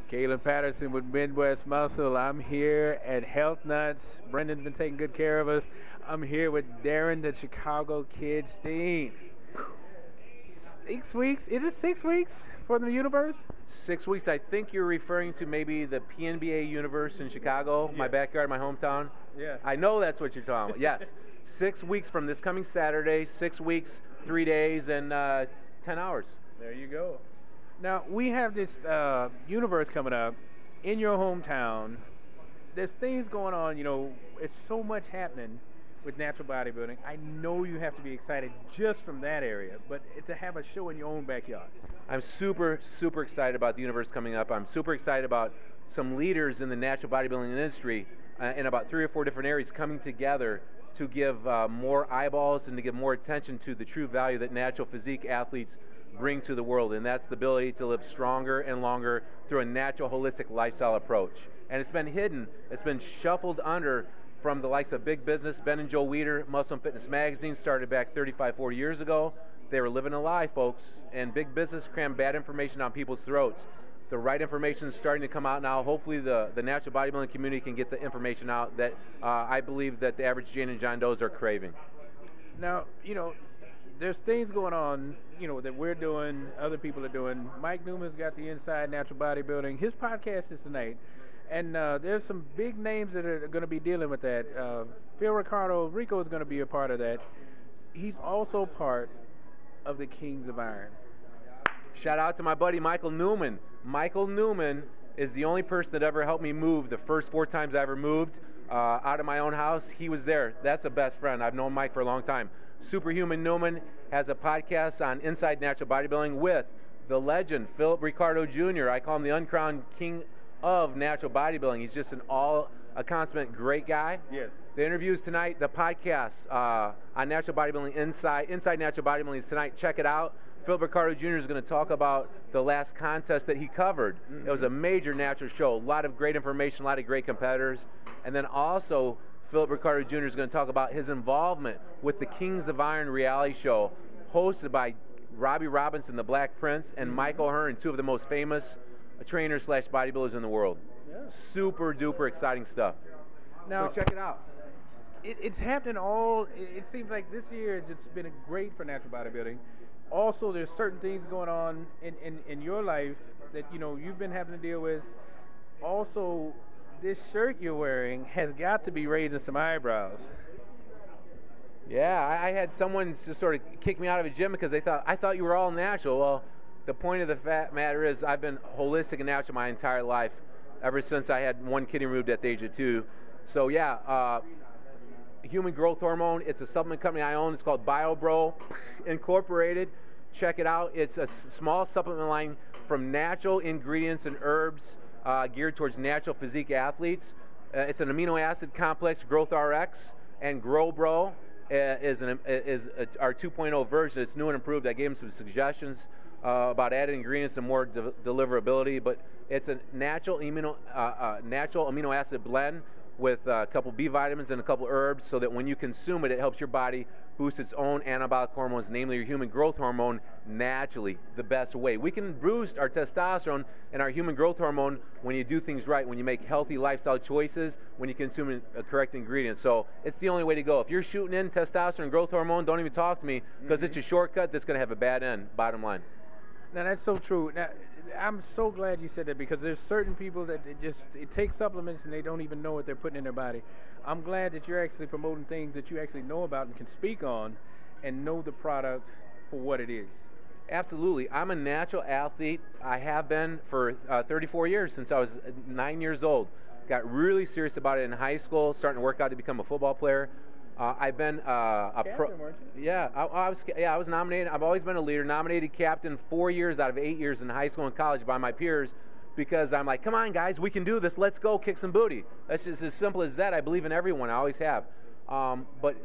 Caleb Patterson with Midwest Muscle. I'm here at Health Nuts. Brendan's been taking good care of us. I'm here with Darin, the Chicago Kid Steen. 6 weeks? Is it 6 weeks for the universe? 6 weeks. I think you're referring to maybe the PNBA Universe in Chicago, my backyard, my hometown. Yeah. I know that's what you're talking about. Yes. 6 weeks from this coming Saturday, 6 weeks, 3 days, and 10 hours. There you go. Now, we have this universe coming up in your hometown. There's things going on, it's so much happening with natural bodybuilding. I know you have to be excited just from that area, but to have a show in your own backyard. I'm super, super excited about the universe coming up. I'm super excited about some leaders in the natural bodybuilding industry in about 3 or 4 different areas coming together to give more eyeballs and to give more attention to the true value that natural physique athletes bring to the world, and that's the ability to live stronger and longer through a natural, holistic lifestyle approach. And it's been hidden, it's been shuffled under from the likes of big business. Ben and Joe Weider, Muscle and Fitness Magazine, started back 35, 40 years ago. They were living a lie, folks, and big business crammed bad information down people's throats. The right information is starting to come out now. Hopefully the natural bodybuilding community can get the information out that I believe that the average Jane and John Does are craving. Now, there's things going on, that we're doing, other people are doing. Mike Newman's got the Inside Natural Bodybuilding. His podcast is tonight. And there's some big names that are going to be dealing with that. Phil Rico is going to be a part of that. He's also part of the Kings of Iron. Shout out to my buddy Michael Neumann. Michael Neumann is the only person that ever helped me move the first 4 times I ever moved out of my own house. He was there. That's a best friend. I've known Mike for a long time. Superhuman Neumann has a podcast on Inside Natural Bodybuilding with the legend, Philip Ricardo Jr. I call him the uncrowned king of natural bodybuilding. He's just a consummate great guy. Yes. The interviews tonight, the podcast on natural bodybuilding, Inside Natural Bodybuilding is tonight. Check it out. Philip Ricardo Jr. is going to talk about the last contest that he covered. Mm-hmm. It was a major natural show. A lot of great information, a lot of great competitors. And then also, Philip Ricardo Jr. is going to talk about his involvement with the Kings of Iron reality show hosted by Robbie Robinson, the Black Prince, and Michael Hearn, 2 of the most famous trainers / bodybuilders in the world. Yeah. Super duper exciting stuff. Now, so check it out. It's happening it seems like this year it's been great for natural bodybuilding. Also, there's certain things going on in your life that, you've been having to deal with. Also, this shirt you're wearing has got to be raising some eyebrows. Yeah, I had someone just sort of kick me out of a gym because I thought you were all natural. Well, the point of the matter is I've been holistic and natural my entire life, ever since I had 1 kidney removed at the age of 2. So yeah, human growth hormone. It's a supplement company I own. It's called BioBro Incorporated. Check it out. It's a small supplement line from natural ingredients and herbs geared towards natural physique athletes. It's an amino acid complex, Growth RX, and GrowBro is our 2.0 version. It's new and improved. I gave him some suggestions about added ingredients and more deliverability, but it's a natural amino acid blend with a couple B vitamins and a couple herbs, so that when you consume it, it helps your body boost its own anabolic hormones, namely your human growth hormone, naturally, the best way. We can boost our testosterone and our human growth hormone when you do things right, when you make healthy lifestyle choices, when you consume correct ingredients. So it's the only way to go. If you're shooting in testosterone and growth hormone, don't even talk to me, because it's a shortcut that's going to have a bad end, bottom line. Now, that's so true. Now, I'm so glad you said that, because there's certain people that it take supplements and they don't even know what they're putting in their body. I'm glad that you're actually promoting things that you actually know about and can speak on and know the product for what it is. Absolutely. I'm a natural athlete. I have been for 34 years, since I was 9 years old. Got really serious about it in high school, starting to work out to become a football player. I've been a pro. Yeah, I was nominated. I've always been a leader. Nominated captain 4 years out of 8 years in high school and college by my peers, because I'm like, come on, guys, we can do this. Let's go kick some booty. That's just as simple as that. I believe in everyone. I always have. But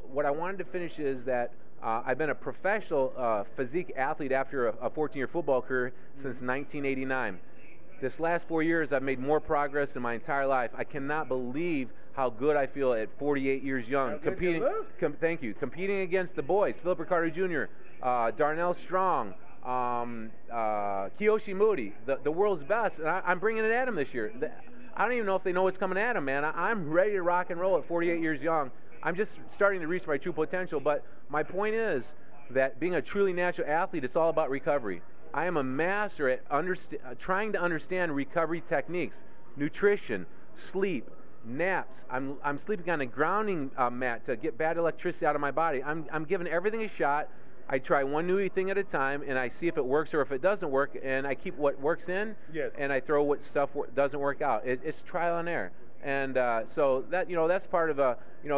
what I wanted to finish is that I've been a professional physique athlete after a 14-year football career since 1989. This last 4 years, I've made more progress in my entire life. I cannot believe how good I feel at 48 years young. Thank you. Competing against the boys, Philip Ricardo Jr., Darnell Strong, Kiyoshi Moody, the world's best, and I'm bringing it at him this year. I don't even know if they know what's coming at him, man. I'm ready to rock and roll at 48 years young. I'm just starting to reach my true potential, but my point is that being a truly natural athlete, it's all about recovery. I am a master at trying to understand recovery techniques, nutrition, sleep, naps. I'm sleeping on a grounding mat to get bad electricity out of my body. I'm giving everything a shot. I try one new thing at a time, and I see if it works or if it doesn't work, and I keep what works in, yes, and I throw what stuff doesn't work out. It's trial and error, and so that that's part of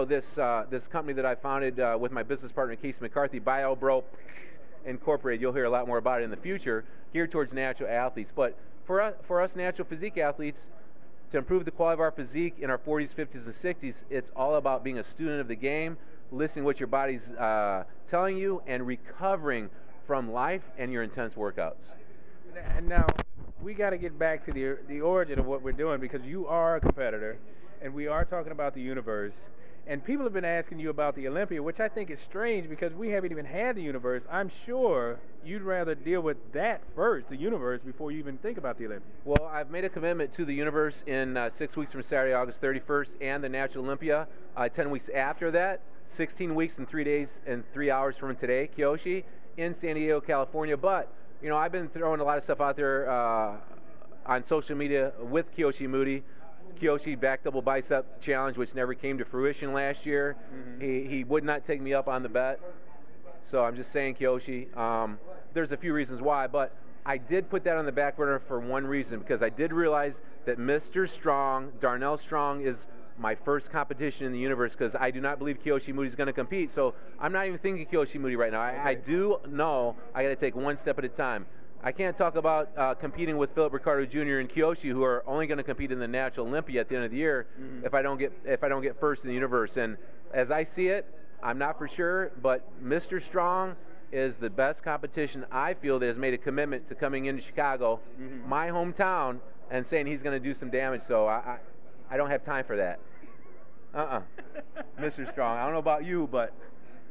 this company that I founded with my business partner Casey McCarthy, BioBro Incorporated. You'll hear a lot more about it in the future, geared towards natural athletes. But for us natural physique athletes, to improve the quality of our physique in our 40s, 50s, and 60s, it's all about being a student of the game, listening to what your body's telling you, and recovering from life and your intense workouts. And now, we got to get back to the origin of what we're doing, because you are a competitor, and we are talking about the universe. And people have been asking you about the Olympia, which I think is strange because we haven't even had the universe. I'm sure you'd rather deal with that first, the universe, before you even think about the Olympia. Well, I've made a commitment to the universe in 6 weeks from Saturday, August 31st, and the Natural Olympia 10 weeks after that, 16 weeks and 3 days and 3 hours from today, Kiyoshi, in San Diego, California. But, I've been throwing a lot of stuff out there on social media with Kiyoshi Moody. Kiyoshi back double bicep challenge, which never came to fruition last year. Mm-hmm. He would not take me up on the bet. So I'm just saying, Kiyoshi, there's a few reasons why, but I did put that on the back burner for one reason, because I did realize that Mr. Strong, Darnell Strong, is my first competition in the universe, because I do not believe Kiyoshi Moody is going to compete. So I'm not even thinking Kiyoshi Moody right now. I do know I got to take one step at a time. I can't talk about competing with Philip Ricardo Jr. and Kiyoshi, who are only going to compete in the Natural Olympia at the end of the year, mm-hmm, if I don't get first in the universe. And as I see it, I'm not for sure, but Mr. Strong is the best competition I feel that has made a commitment to coming into Chicago, mm-hmm, my hometown, and saying he's going to do some damage. So I don't have time for that. Mr. Strong. I don't know about you, but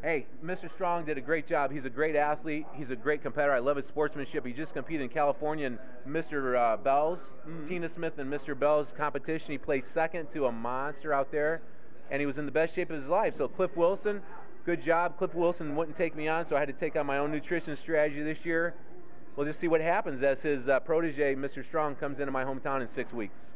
hey, Mr. Strong did a great job. He's a great athlete. He's a great competitor. I love his sportsmanship. He just competed in California in Mr. Bell's, mm-hmm, Tina Smith and Mr. Bell's competition. He placed second to a monster out there, and he was in the best shape of his life. So Cliff Wilson, good job. Cliff Wilson wouldn't take me on, so I had to take on my own nutrition strategy this year. We'll just see what happens as his protege, Mr. Strong, comes into my hometown in 6 weeks.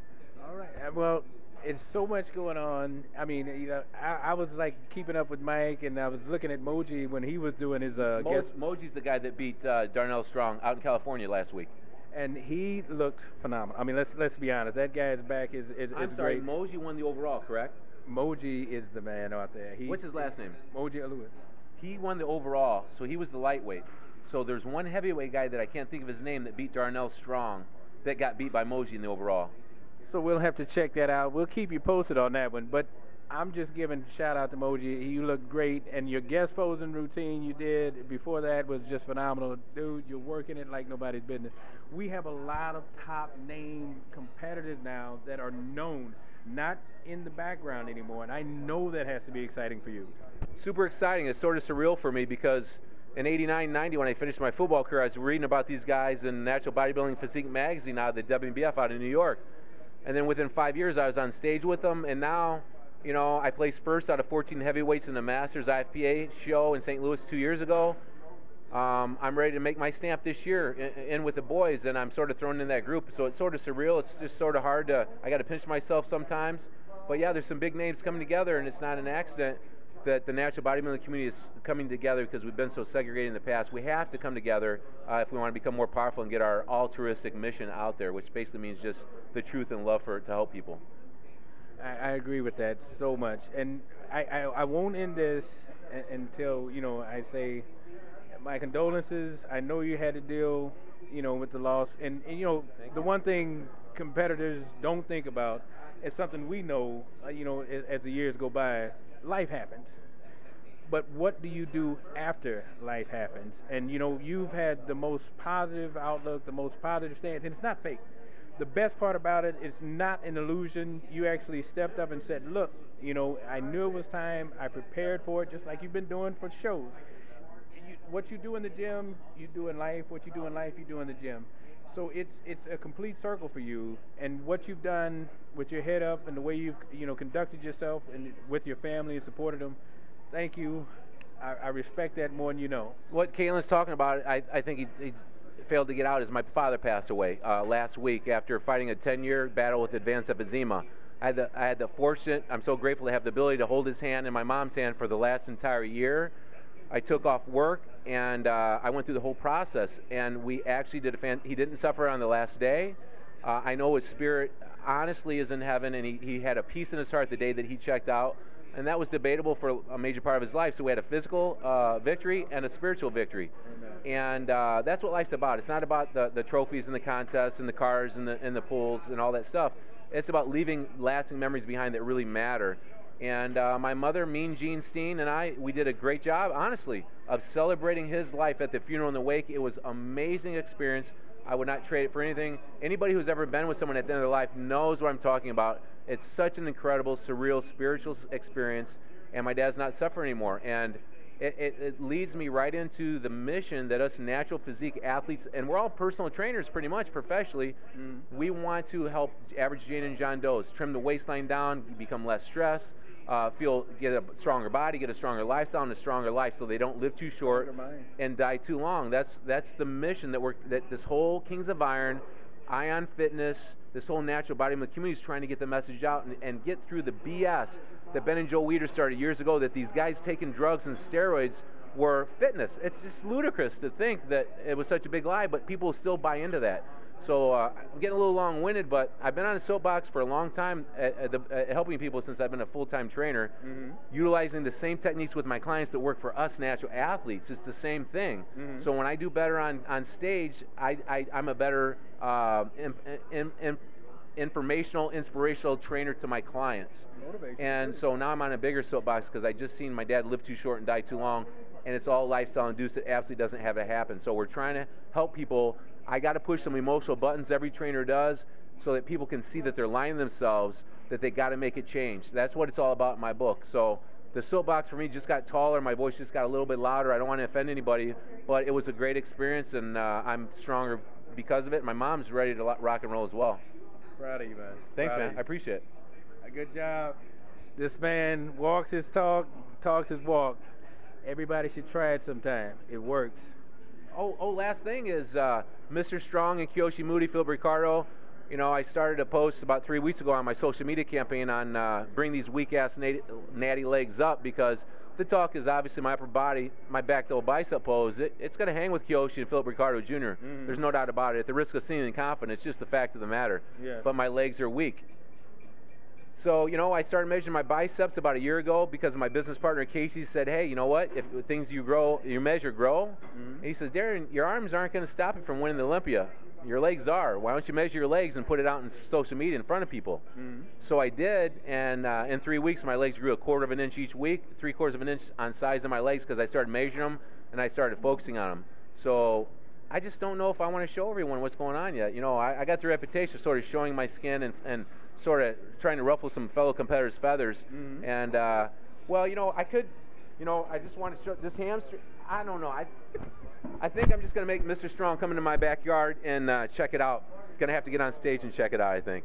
All right. Well, it's so much going on. I mean, I was like keeping up with Mike, and I was looking at Emoji when he was doing his guest. Emoji's the guy that beat Darnell Strong out in California last week, and he looked phenomenal. I mean, let's be honest. That guy's back is I'm sorry, great. Emoji won the overall, correct? Emoji is the man out there. What's his last name? Emoji Alua. He won the overall, so he was the lightweight. So there's one heavyweight guy that I can't think of his name that beat Darnell Strong, that got beat by Emoji in the overall. So we'll have to check that out. We'll keep you posted on that one. But I'm just giving shout out to Emoji. You look great, and your guest posing routine you did before that was just phenomenal. Dude, you're working it like nobody's business. We have a lot of top name competitors now that are known, not in the background anymore, and I know that has to be exciting for you. Super exciting. It's sort of surreal for me because in 89, 90, when I finished my football career, I was reading about these guys in Natural Bodybuilding Physique magazine out of the WBF out in New York. And then within 5 years, I was on stage with them, and now, I placed first out of 14 heavyweights in the Masters IFPA show in St. Louis 2 years ago. I'm ready to make my stamp this year in with the boys, and I'm sort of thrown in that group. So it's sort of surreal. It's just sort of hard I got to pinch myself sometimes. But yeah, there's some big names coming together, and it's not an accident that the natural bodybuilding community is coming together because we've been so segregated in the past. We have to come together if we want to become more powerful and get our altruistic mission out there, which basically means just the truth and love to help people. I agree with that so much. And I won't end this until, I say my condolences. I know you had to deal, with the loss. And the one thing competitors don't think about is something we know, as the years go by, life happens. But what do you do after life happens? And, you've had the most positive outlook, the most positive stance, and it's not fake. The best part about it, it's not an illusion. You actually stepped up and said, look, I knew it was time. I prepared for it, just like you've been doing for shows. what you do in the gym, you do in life. What you do in life, you do in the gym. So it's a complete circle for you. And what you've done with your head up and the way you've conducted yourself and with your family and supported them, thank you. I respect that more than you know. What Kaylin's talking about, I think he failed to get out is my father passed away last week after fighting a 10-year battle with advanced emphysema. I had the fortunate, I'm so grateful to have the ability to hold his hand and my mom's hand for the last entire year. I took off work and I went through the whole process, and we actually did he didn't suffer on the last day. I know his spirit honestly is in heaven, and he had a peace in his heart the day that he checked out, and that was debatable for a major part of his life. So we had a physical victory and a spiritual victory. Amen. And that's what life's about. It's not about the trophies and the contests and the cars and the pools and all that stuff. It's about leaving lasting memories behind that really matter. And my mother, Mean Gene Steen, and we did a great job, honestly, of celebrating his life at the funeral and the wake. It was an amazing experience. I would not trade it for anything. Anybody who's ever been with someone at the end of their life knows what I'm talking about. It's such an incredible, surreal, spiritual experience, and my dad's not suffering anymore. And it leads me right into the mission that us natural physique athletes, and we're all personal trainers pretty much professionally, we want to help average Jane and John Does trim the waistline down, become less stressed, get a stronger body, get a stronger lifestyle, and a stronger life, so they don't live too short and die too long. That's the mission that this whole Kings of Iron, Ion Fitness, this whole natural bodybuilding community is trying to get the message out and get through the BS that Ben and Joe Weider started years ago, that these guys taking drugs and steroids were fitness. It's just ludicrous to think that it was such a big lie, but people still buy into that. So I'm getting a little long-winded, but I've been on a soapbox for a long time at helping people since I've been a full-time trainer, utilizing the same techniques with my clients that work for us natural athletes. It's the same thing. So when I do better on stage, I'm a better informational, inspirational trainer to my clients. And so now I'm on a bigger soapbox because I just seen my dad live too short and die too long, and it's all lifestyle induced. It absolutely doesn't have to happen. So we're trying to help people. I got to push some emotional buttons, every trainer does, so that people can see that they're lying to themselves, that they got to make a change. That's what it's all about in my book. So the soapbox for me just got taller. My voice just got a little bit louder. I don't want to offend anybody, but it was a great experience, and I'm stronger because of it. My mom's ready to rock and roll as well. Proud of you, man. Thanks, man. I appreciate it. A good job. This man walks his talk, talks his walk. Everybody should try it sometime. It works. Oh, last thing is Mr. Strong and Kyoshi Moody, Philip Ricardo. You know, I started a post about 3 weeks ago on my social media campaign on bring these weak-ass natty legs up, because the talk is obviously my upper body, my back double bicep pose. It's going to hang with Kyoshi and Philip Ricardo Jr. There's no doubt about it. At the risk of seeming confident, it's just the fact of the matter. Yes. But my legs are weak. So, you know, I started measuring my biceps about a year ago because my business partner, Casey, said, hey, you know what? If things you measure grow. And he says, Darin, your arms aren't going to stop you from winning the Olympia. Your legs are. Why don't you measure your legs and put it out in social media in front of people? So I did, and in 3 weeks, my legs grew 1/4 of an inch each week, 3/4 of an inch on size of my legs, because I started measuring them, and I started focusing on them. So I just don't know if I want to show everyone what's going on yet. You know, I got the reputation of sort of showing my skin and sort of trying to ruffle some fellow competitors' feathers. And, well, you know, I could, you know, I just want to show this hamstring. I don't know. I think I'm just going to make Mr. Strong come into my backyard and check it out. He's going to have to get on stage and check it out, I think.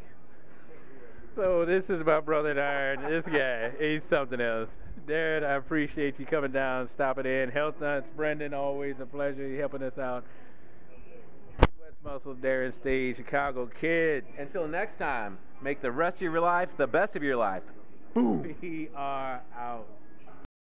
So this is my brother Darin. This guy, he's something else. Darin, I appreciate you coming down, stopping in. Health Nuts, Brendan, always a pleasure. You helping us out. West Muscle, Darin Steen, Chicago Kid. Until next time, make the rest of your life the best of your life. Boom. We are out.